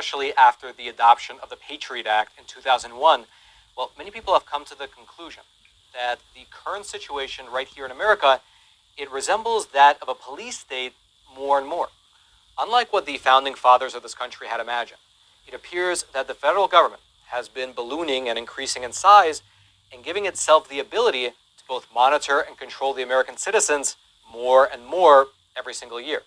especially after the adoption of the Patriot Act in 2001, well, many people have come to the conclusion that the current situation right here in America, it resembles that of a police state more and more. Unlike what the founding fathers of this country had imagined, it appears that the federal government has been ballooning and increasing in size and giving itself the ability to both monitor and control the American citizens more and more every single year.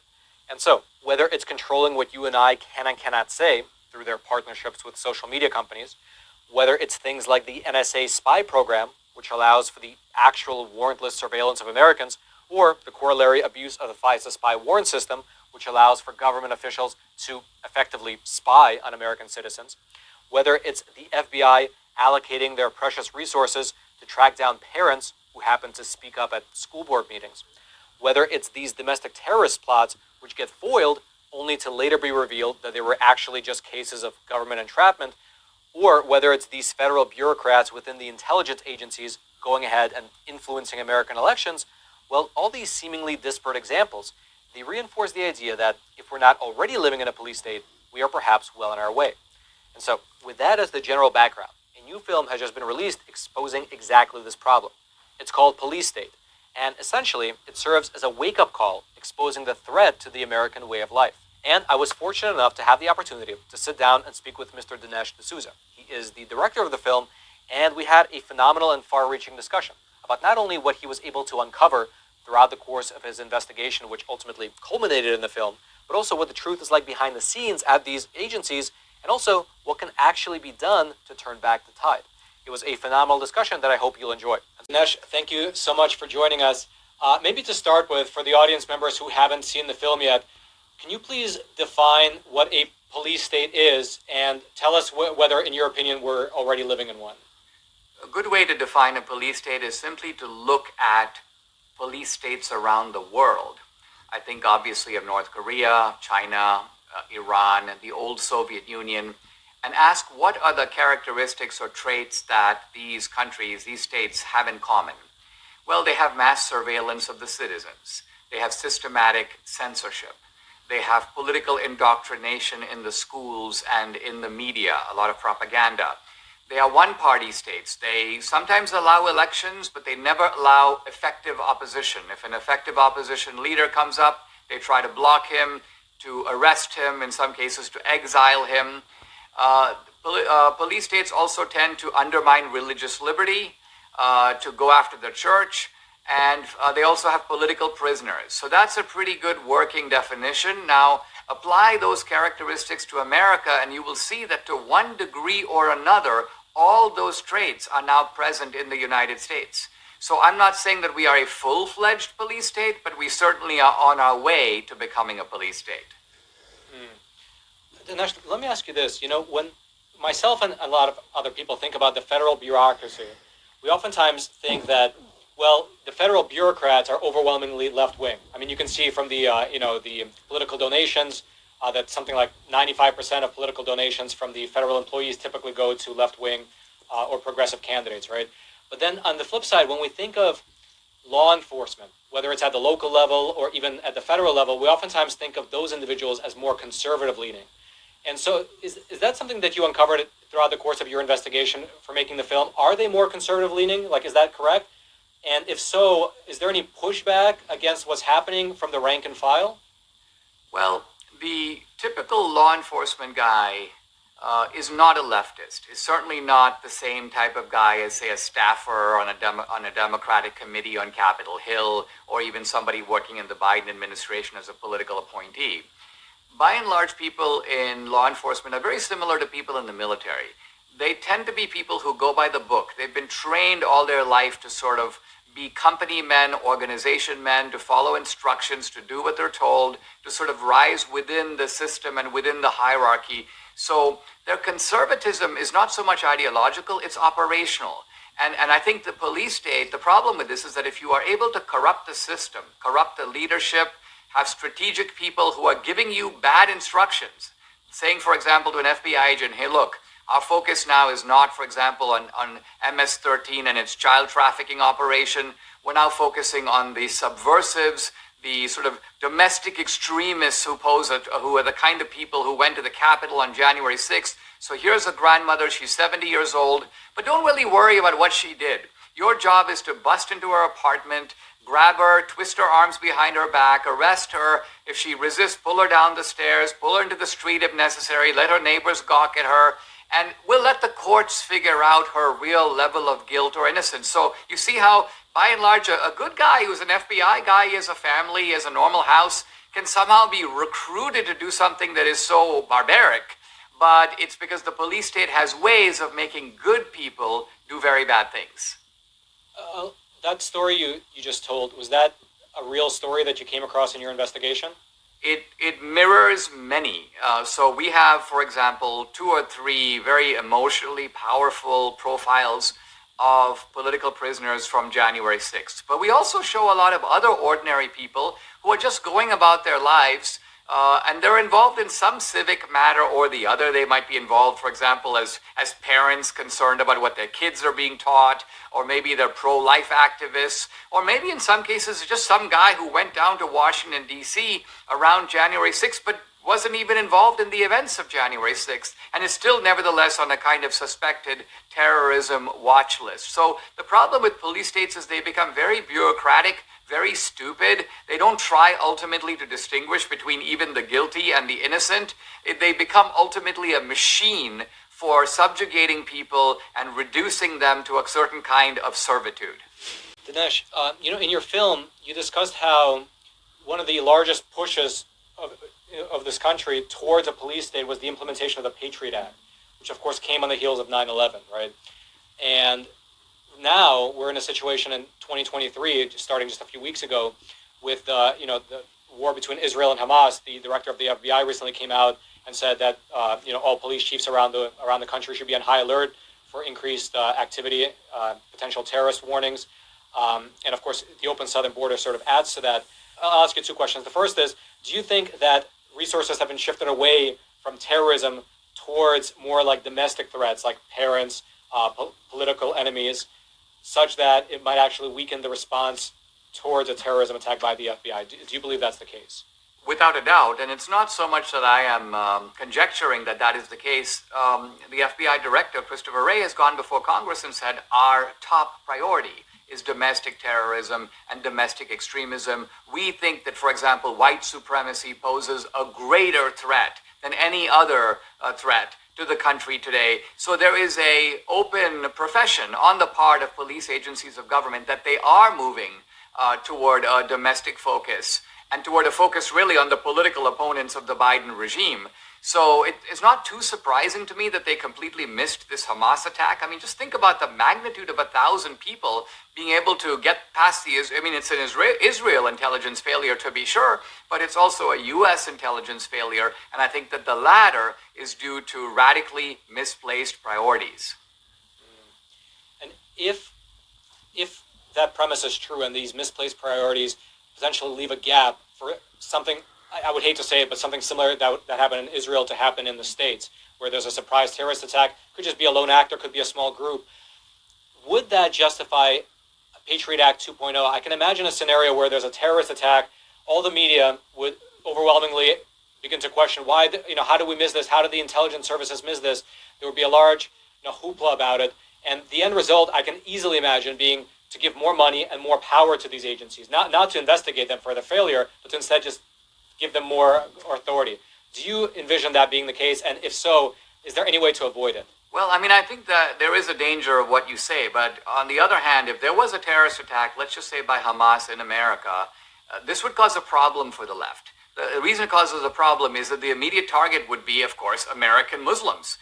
And so, whether it's controlling what you and I can and cannot say through their partnerships with social media companies, whether it's things like the NSA spy program, which allows for the actual warrantless surveillance of Americans, or the corollary abuse of the FISA spy warrant system, which allows for government officials to effectively spy on American citizens, whether it's the FBI allocating their precious resources to track down parents who happen to speak up at school board meetings, whether it's these domestic terrorist plots which get foiled only to later be revealed that they were actually just cases of government entrapment, or whether it's these federal bureaucrats within the intelligence agencies going ahead and influencing American elections, well, all these seemingly disparate examples, they reinforce the idea that if we're not already living in a police state, we are perhaps well on our way. And so, with that as the general background, a new film has just been released exposing exactly this problem. It's called Police State, and essentially, it serves as a wake-up call exposing the threat to the American way of life. And I was fortunate enough to have the opportunity to sit down and speak with Mr. Dinesh D'Souza. He is the director of the film, and we had a phenomenal and far-reaching discussion about not only what he was able to uncover throughout the course of his investigation, which ultimately culminated in the film, but also what the truth is like behind the scenes at these agencies, and also what can actually be done to turn back the tide. It was a phenomenal discussion that I hope you'll enjoy. Dinesh, thank you so much for joining us. Maybe to start with, for the audience members who haven't seen the film yet, can you please define what a police state is and tell us whether, in your opinion, we're already living in one? A good way to define a police state is simply to look at police states around the world. I think obviously of North Korea, China, Iran, and the old Soviet Union, and ask what are the characteristics or traits that these countries, these states have in common. Well, they have mass surveillance of the citizens. They have systematic censorship. They have political indoctrination in the schools and in the media, a lot of propaganda. They are one-party states. They sometimes allow elections, but they never allow effective opposition. If an effective opposition leader comes up, they try to block him, to arrest him, in some cases to exile him. Police states also tend to undermine religious liberty, to go after the church, and they also have political prisoners. So that's a pretty good working definition. Now, apply those characteristics to America, and you will see that to one degree or another, all those traits are now present in the United States. So I'm not saying that we are a full-fledged police state, but we certainly are on our way to becoming a police state. Dinesh, let me ask you this. You know, when myself and a lot of other people think about the federal bureaucracy, we oftentimes think that, well, the federal bureaucrats are overwhelmingly left-wing. I mean, you can see from the, the political donations that something like 95% of political donations from the federal employees typically go to left-wing or progressive candidates, right? But then on the flip side, when we think of law enforcement, whether it's at the local level or even at the federal level, we oftentimes think of those individuals as more conservative-leaning. And so is that something that you uncovered throughout the course of your investigation for making the film? Are they more conservative-leaning? Like, is that correct? And if so, is there any pushback against what's happening from the rank and file? Well, the typical law enforcement guy is not a leftist. Is certainly not the same type of guy as, say, a staffer on a Democratic committee on Capitol Hill, or even somebody working in the Biden administration as a political appointee. By and large, people in law enforcement are very similar to people in the military. They tend to be people who go by the book. They've been trained all their life to sort of be company men, organization men, to follow instructions, to do what they're told, to sort of rise within the system and within the hierarchy. So their conservatism is not so much ideological, it's operational. And I think the police state, the problem with this is that if you are able to corrupt the system, corrupt the leadership, have strategic people who are giving you bad instructions, saying, for example, to an FBI agent, hey, look, our focus now is not, for example, on MS-13 and its child trafficking operation. We're now focusing on the subversives, the sort of domestic extremists who are the kind of people who went to the Capitol on January 6th. So here's a grandmother, she's 70 years old, but don't really worry about what she did. Your job is to bust into her apartment, grab her, twist her arms behind her back, arrest her. If she resists, pull her down the stairs, pull her into the street if necessary, let her neighbors gawk at her, and we'll let the courts figure out her real level of guilt or innocence. So you see how, by and large, a good guy who's an FBI guy, he has a family, he has a normal house, can somehow be recruited to do something that is so barbaric. But it's because the police state has ways of making good people do very bad things. That story you just told, was that a real story that you came across in your investigation? It mirrors many. So we have, for example, 2 or 3 very emotionally powerful profiles of political prisoners from January 6th. But we also show a lot of other ordinary people who are just going about their lives, and they're involved in some civic matter or the other. They might be involved, for example, as parents concerned about what their kids are being taught, or maybe they're pro-life activists, or maybe in some cases just some guy who went down to Washington, D.C. around January 6th, but wasn't even involved in the events of January 6th, and is still nevertheless on a kind of suspected terrorism watch list. So the problem with police states is they become very bureaucratic, very stupid. They don't try ultimately to distinguish between even the guilty and the innocent. They become ultimately a machine for subjugating people and reducing them to a certain kind of servitude. Dinesh, in your film, you discussed how one of the largest pushes of this country towards a police state was the implementation of the Patriot Act, which of course came on the heels of 9/11, right? And now we're in a situation in 2023, starting just a few weeks ago, with the war between Israel and Hamas. The director of the FBI recently came out and said that all police chiefs around the country should be on high alert for increased activity, potential terrorist warnings, and of course the open southern border sort of adds to that. I'll ask you 2 questions. The first is, do you think that resources have been shifted away from terrorism towards more like domestic threats, like parents, political enemies, such that it might actually weaken the response towards a terrorism attack by the FBI? Do you believe that's the case? Without a doubt, and it's not so much that I am conjecturing that is the case. The FBI director, Christopher Wray, has gone before Congress and said our top priority is domestic terrorism and domestic extremism. We think that, for example, white supremacy poses a greater threat than any other threat to the country today. So there is a open profession on the part of police agencies of government that they are moving toward a domestic focus and toward a focus really on the political opponents of the Biden regime. So it's not too surprising to me that they completely missed this Hamas attack. I mean, just think about the magnitude of 1,000 people being able to get past it's an Israel intelligence failure to be sure, but it's also a U.S. intelligence failure. And I think that the latter is due to radically misplaced priorities. And if that premise is true and these misplaced priorities potentially leave a gap for something, I would hate to say it, but something similar that happened in Israel to happen in the States, where there's a surprise terrorist attack, could just be a lone actor, could be a small group. Would that justify a Patriot Act 2.0? I can imagine a scenario where there's a terrorist attack, all the media would overwhelmingly begin to question why, how did we miss this? How did the intelligence services miss this? There would be a large hoopla about it. And the end result, I can easily imagine, being to give more money and more power to these agencies, not to investigate them for their failure, but to instead just give them more authority. Do you envision that being the case? And if so, is there any way to avoid it? Well, I think that there is a danger of what you say. But on the other hand, if there was a terrorist attack, let's just say by Hamas in America, this would cause a problem for the left. The reason it causes a problem is that the immediate target would be, of course, American Muslims.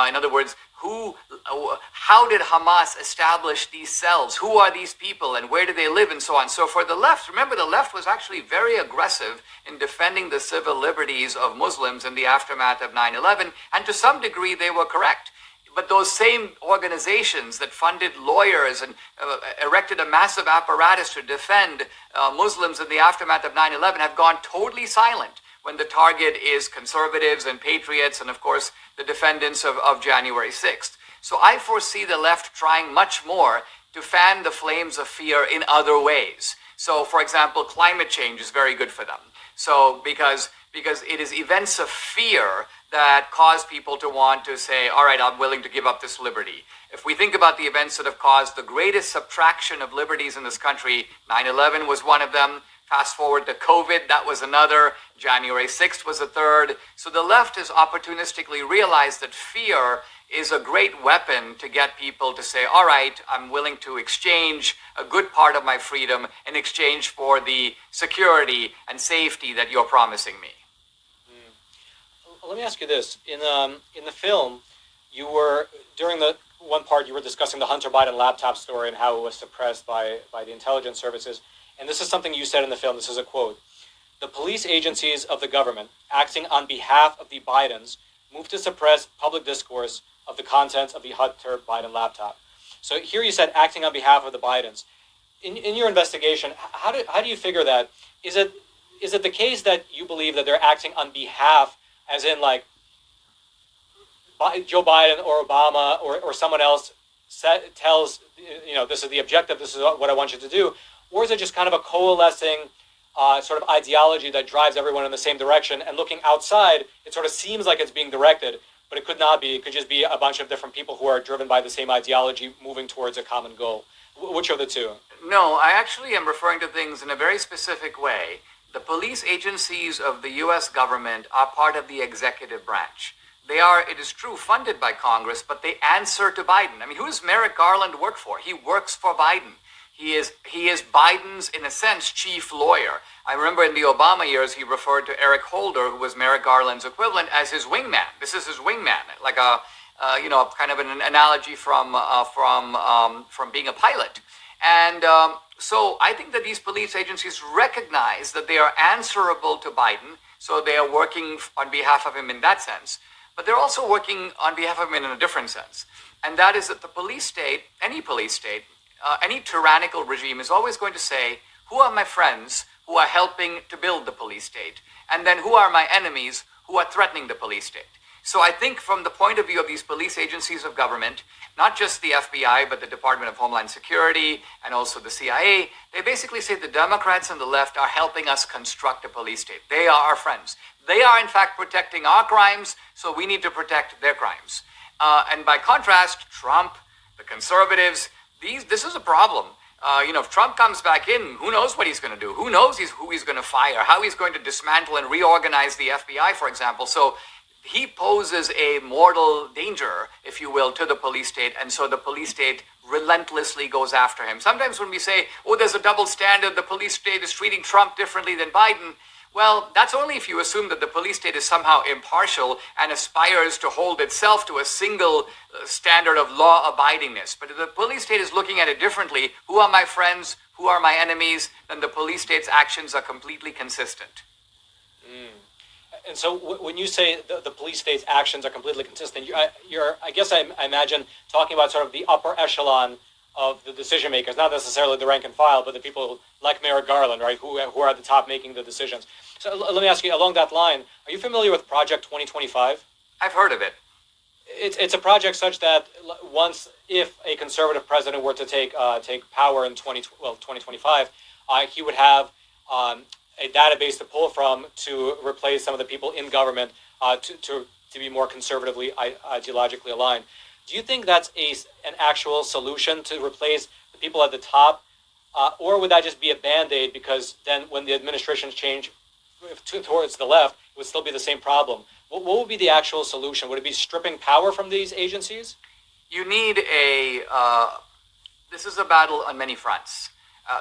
In other words, how did Hamas establish these cells? Who are these people and where do they live and so on? So for the left, remember, the left was actually very aggressive in defending the civil liberties of Muslims in the aftermath of 9/11, and to some degree they were correct. But those same organizations that funded lawyers and erected a massive apparatus to defend Muslims in the aftermath of 9/11 have gone totally silent when the target is conservatives and patriots and, of course, the defendants of January 6th. So I foresee the left trying much more to fan the flames of fear in other ways. So, for example, climate change is very good for them. So, because it is events of fear that cause people to want to say, all right, I'm willing to give up this liberty. If we think about the events that have caused the greatest subtraction of liberties in this country, 9/11 was one of them. Fast forward to COVID, that was another. January 6th was a third. So the left has opportunistically realized that fear is a great weapon to get people to say, all right, I'm willing to exchange a good part of my freedom in exchange for the security and safety that you're promising me. Let me ask you this: in the film, you were during the one part you were discussing the Hunter Biden laptop story and how it was suppressed by the intelligence services. And this is something you said in the film. This is a quote: "The police agencies of the government, acting on behalf of the Bidens, moved to suppress public discourse of the contents of the Hunter Biden laptop." So here you said acting on behalf of the Bidens. In your investigation, how do you figure that? Is it the case that you believe that they're acting on behalf, as in like Joe Biden or Obama or someone else tells, this is the objective, this is what I want you to do? Or is it just kind of a coalescing sort of ideology that drives everyone in the same direction, and looking outside, it sort of seems like it's being directed, but it could not be. It could just be a bunch of different people who are driven by the same ideology moving towards a common goal. Which of the two? No, I actually am referring to things in a very specific way. The police agencies of the U.S. government are part of the executive branch. They are, it is true, funded by Congress, but they answer to Biden. I mean, who does Merrick Garland work for? He works for Biden. He is Biden's, in a sense, chief lawyer. I remember in the Obama years, he referred to Eric Holder, who was Merrick Garland's equivalent, as his wingman. This is his wingman, like kind of an analogy from being a pilot. And so I think that these police agencies recognize that they are answerable to Biden, so they are working on behalf of him in that sense. But they're also working on behalf of him in a different sense. And that is that the police state, any tyrannical regime is always going to say, who are my friends who are helping to build the police state? And then who are my enemies who are threatening the police state? So I think from the point of view of these police agencies of government, not just the FBI, but the Department of Homeland Security and also the CIA, they basically say the Democrats and the left are helping us construct a police state. They are our friends. They are in fact protecting our crimes, so we need to protect their crimes. And by contrast, Trump, the conservatives, this is a problem. If Trump comes back in, who knows what he's going to do? Who knows who he's going to fire? How he's going to dismantle and reorganize the FBI, for example. So he poses a mortal danger, if you will, to the police state. And so the police state relentlessly goes after him. Sometimes when we say, oh, there's a double standard, the police state is treating Trump differently than Biden. Well, that's only if you assume that the police state is somehow impartial and aspires to hold itself to a single standard of law abidingness. But if the police state is looking at it differently, who are my friends, who are my enemies, then the police state's actions are completely consistent. And so when you say the police state's actions are completely consistent, I guess I imagine talking about sort of the upper echelon of the decision makers, not necessarily the rank and file, but the people like Merrick Garland, right, who are at the top making the decisions. So let me ask you, along that line, are you familiar with Project 2025? I've heard of it. It's a project such that if a conservative president were to take power in 2025, he would have a database to pull from to replace some of the people in government to be more conservatively ideologically aligned. Do you think that's an actual solution to replace the people at the top, or would that just be a Band-Aid, because then when the administrations change towards the left, it would still be the same problem? What would be the actual solution? Would it be stripping power from these agencies? You need this is a battle on many fronts.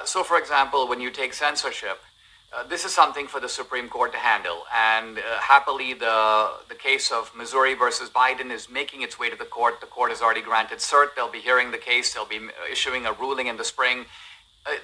So, for example, when you take censorship, this is something for the Supreme Court to handle. And happily, the case of Missouri versus Biden is making its way to the court. The court has already granted cert. They'll be hearing the case. They'll be issuing a ruling in the spring.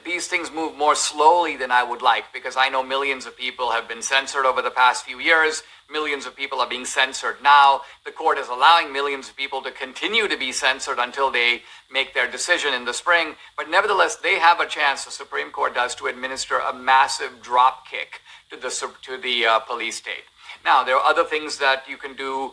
These things move more slowly than I would like, because I know millions of people have been censored over the past few years. Millions of people are being censored now. The court is allowing millions of people to continue to be censored until they make their decision in the spring. But nevertheless, they have a chance, the Supreme Court does, to administer a massive drop kick to the police state. Now, there are other things that you can do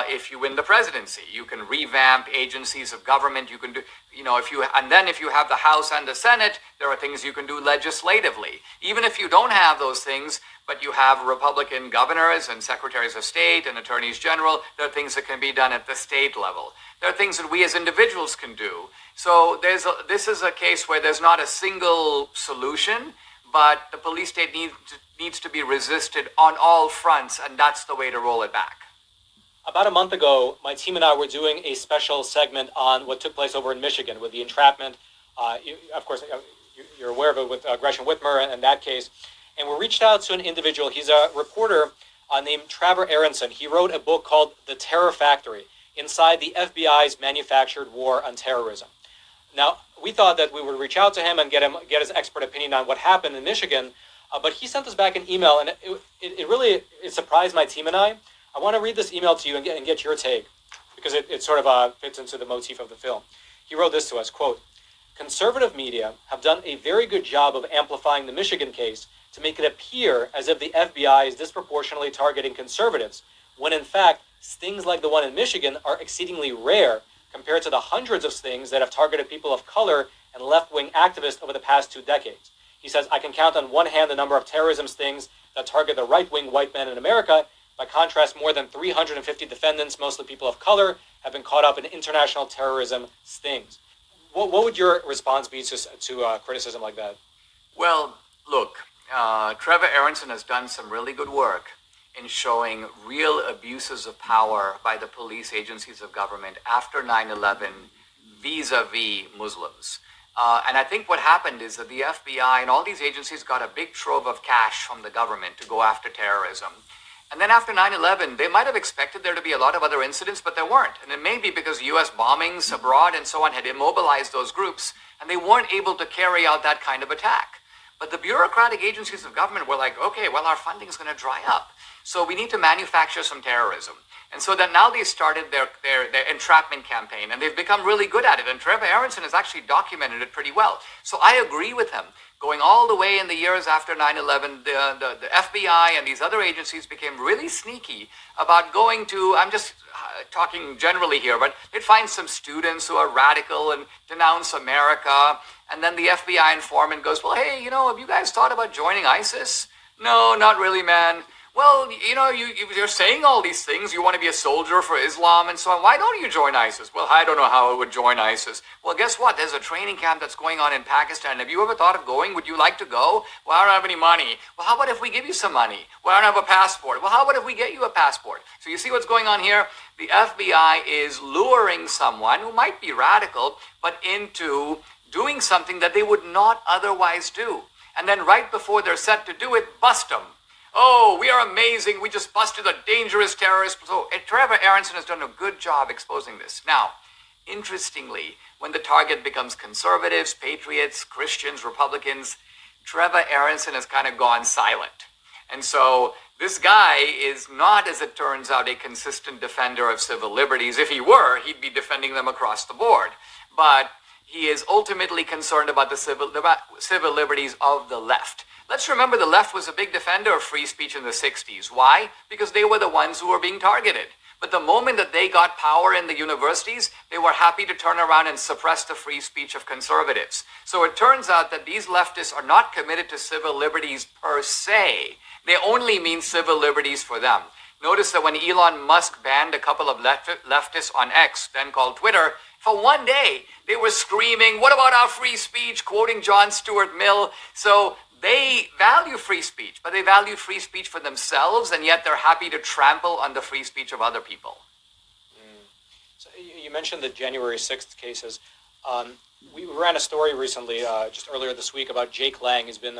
if you win the presidency. You can revamp agencies of government. You can do, if you have the House and the Senate, there are things you can do legislatively. Even if you don't have those things, but you have Republican governors and secretaries of state and attorneys general, there are things that can be done at the state level. There are things that we as individuals can do. So this is a case where there's not a single solution, but the police state needs to be resisted on all fronts, and that's the way to roll it back. About a month ago, my team and I were doing a special segment on what took place over in Michigan with the entrapment. Of course, you're aware of it with Gresham Whitmer and that case. And we reached out to an individual. He's a reporter named Trevor Aronson. He wrote a book called The Terror Factory, Inside the FBI's Manufactured War on Terrorism. Now, we thought that we would reach out to him and get his expert opinion on what happened in Michigan, but he sent us back an email, and it really surprised my team and I. I want to read this email to you and get your take, because it sort of fits into the motif of the film. He wrote this to us, quote, "Conservative media have done a very good job of amplifying the Michigan case to make it appear as if the FBI is disproportionately targeting conservatives, when in fact, stings like the one in Michigan are exceedingly rare compared to the hundreds of stings that have targeted people of color and left-wing activists over the past 2 decades. He says, I can count on one hand the number of terrorism stings that target the right-wing white men in America. By contrast, more than 350 defendants, mostly people of color, have been caught up in international terrorism stings." What would your response be to criticism like that? Well, look, Trevor Aronson has done some really good work in showing real abuses of power by the police agencies of government after 9/11 vis-a-vis Muslims. And I think what happened is that the FBI and all these agencies got a big trove of cash from the government to go after terrorism. And then after 9/11, they might have expected there to be a lot of other incidents, but there weren't. And it may be because U.S. bombings abroad and so on had immobilized those groups, and they weren't able to carry out that kind of attack. But the bureaucratic agencies of government were like, okay, well, our funding is going to dry up, so we need to manufacture some terrorism. And so that now they started their entrapment campaign, and they've become really good at it. And Trevor Aronson has actually documented it pretty well. So I agree with him. Going all the way in the years after 9/11, the FBI and these other agencies became really sneaky about going to, I'm just talking generally here, but they'd find some students who are radical and denounce America. And then the FBI informant goes, well, hey, have you guys thought about joining ISIS? No, not really, man. Well, you're saying all these things. You want to be a soldier for Islam and so on. Why don't you join ISIS? Well, I don't know how I would join ISIS. Well, guess what? There's a training camp that's going on in Pakistan. Have you ever thought of going? Would you like to go? Well, I don't have any money. Well, how about if we give you some money? Well, I don't have a passport. Well, how about if we get you a passport? So you see what's going on here? The FBI is luring someone who might be radical, but into doing something that they would not otherwise do. And then right before they're set to do it, bust them. Oh, we are amazing. We just busted a dangerous terrorist. So Trevor Aronson has done a good job exposing this. Now, interestingly, when the target becomes conservatives, patriots, Christians, Republicans, Trevor Aronson has kind of gone silent. And so this guy is not, as it turns out, a consistent defender of civil liberties. If he were, he'd be defending them across the board. But he is ultimately concerned about the civil liberties of the left. Let's remember the left was a big defender of free speech in the 60s. Why? Because they were the ones who were being targeted. But the moment that they got power in the universities, they were happy to turn around and suppress the free speech of conservatives. So it turns out that these leftists are not committed to civil liberties per se. They only mean civil liberties for them. Notice that when Elon Musk banned a couple of leftists on X, then called Twitter, for one day, they were screaming, what about our free speech, quoting John Stuart Mill. So they value free speech, but they value free speech for themselves, and yet they're happy to trample on the free speech of other people. So you mentioned the January 6th cases. We ran a story recently, just earlier this week, about Jake Lang. He's been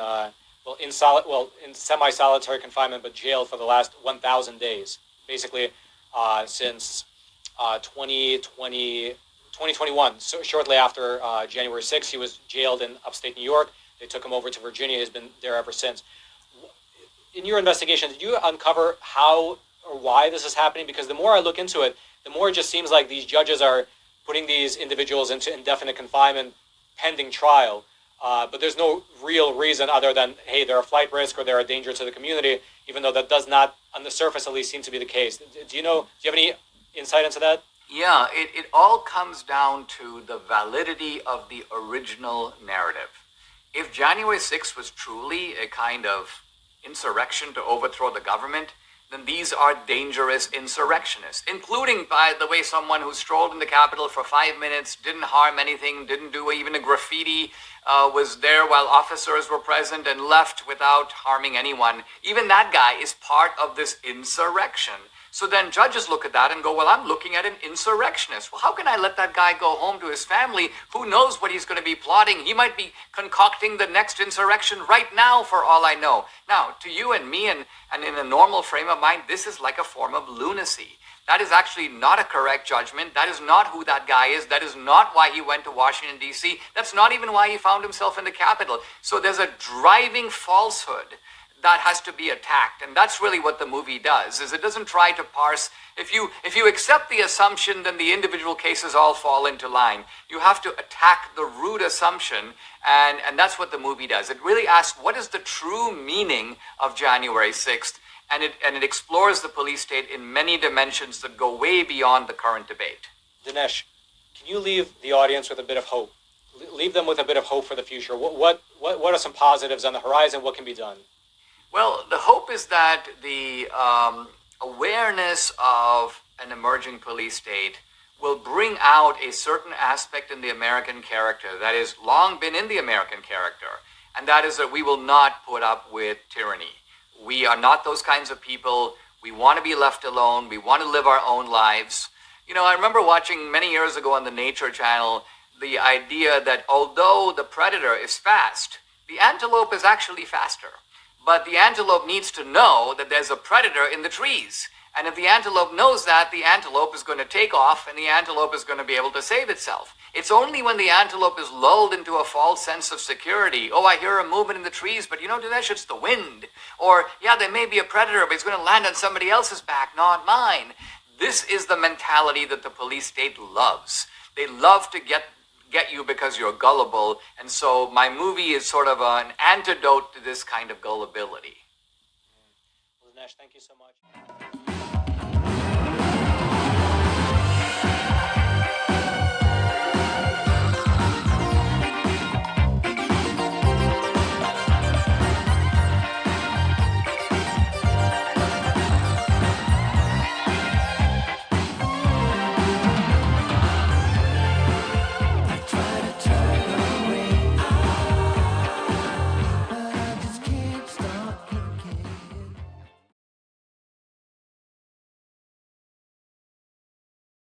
in semi-solitary confinement, but jailed for the last 1,000 days, basically since 2021. So shortly after January 6th, he was jailed in upstate New York. They took him over to Virginia. He's been there ever since. In your investigation, did you uncover how or why this is happening? Because the more I look into it, the more it just seems like these judges are putting these individuals into indefinite confinement pending trial. but there's no real reason other than, hey, they're a flight risk or they're a danger to the community, even though that does not, on the surface at least, seem to be the case. Do you have any insight into that? Yeah, it all comes down to the validity of the original narrative. If January 6th was truly a kind of insurrection to overthrow the government, then these are dangerous insurrectionists, including, by the way, someone who strolled in the Capitol for 5 minutes, didn't harm anything, didn't do even a graffiti, was there while officers were present and left without harming anyone. Even that guy is part of this insurrection. So then judges look at that and go, well, I'm looking at an insurrectionist. Well, how can I let that guy go home to his family? Who knows what he's going to be plotting? He might be concocting the next insurrection right now, for all I know. Now, to you and me, and in a normal frame of mind, this is like a form of lunacy. That is actually not a correct judgment. That is not who that guy is. That is not why he went to Washington, D.C. That's not even why he found himself in the Capitol. So there's a driving falsehood that has to be attacked, and that's really what the movie does. Is it doesn't try to parse. If you accept the assumption, then the individual cases all fall into line. You have to attack the root assumption, and that's what the movie does. It really asks, what is the true meaning of January 6th, and it explores the police state in many dimensions that go way beyond the current debate. Dinesh, can you leave the audience with a bit of hope? Leave them with a bit of hope for the future. What are some positives on the horizon? What can be done? Well, the hope is that the awareness of an emerging police state will bring out a certain aspect in the American character that has long been in the American character, and that is that we will not put up with tyranny. We are not those kinds of people. We want to be left alone. We want to live our own lives. You know, I remember watching many years ago on the Nature Channel the idea that although the predator is fast, the antelope is actually faster. But the antelope needs to know that there's a predator in the trees. And if the antelope knows that, the antelope is going to take off and the antelope is going to be able to save itself. It's only when the antelope is lulled into a false sense of security. Oh, I hear a movement in the trees, but you know, Dinesh, it's the wind. Or, yeah, there may be a predator, but it's going to land on somebody else's back, not mine. This is the mentality that the police state loves. They love to get you because you're gullible, and so my movie is sort of an antidote to this kind of gullibility. Well, Dinesh, thank you so much.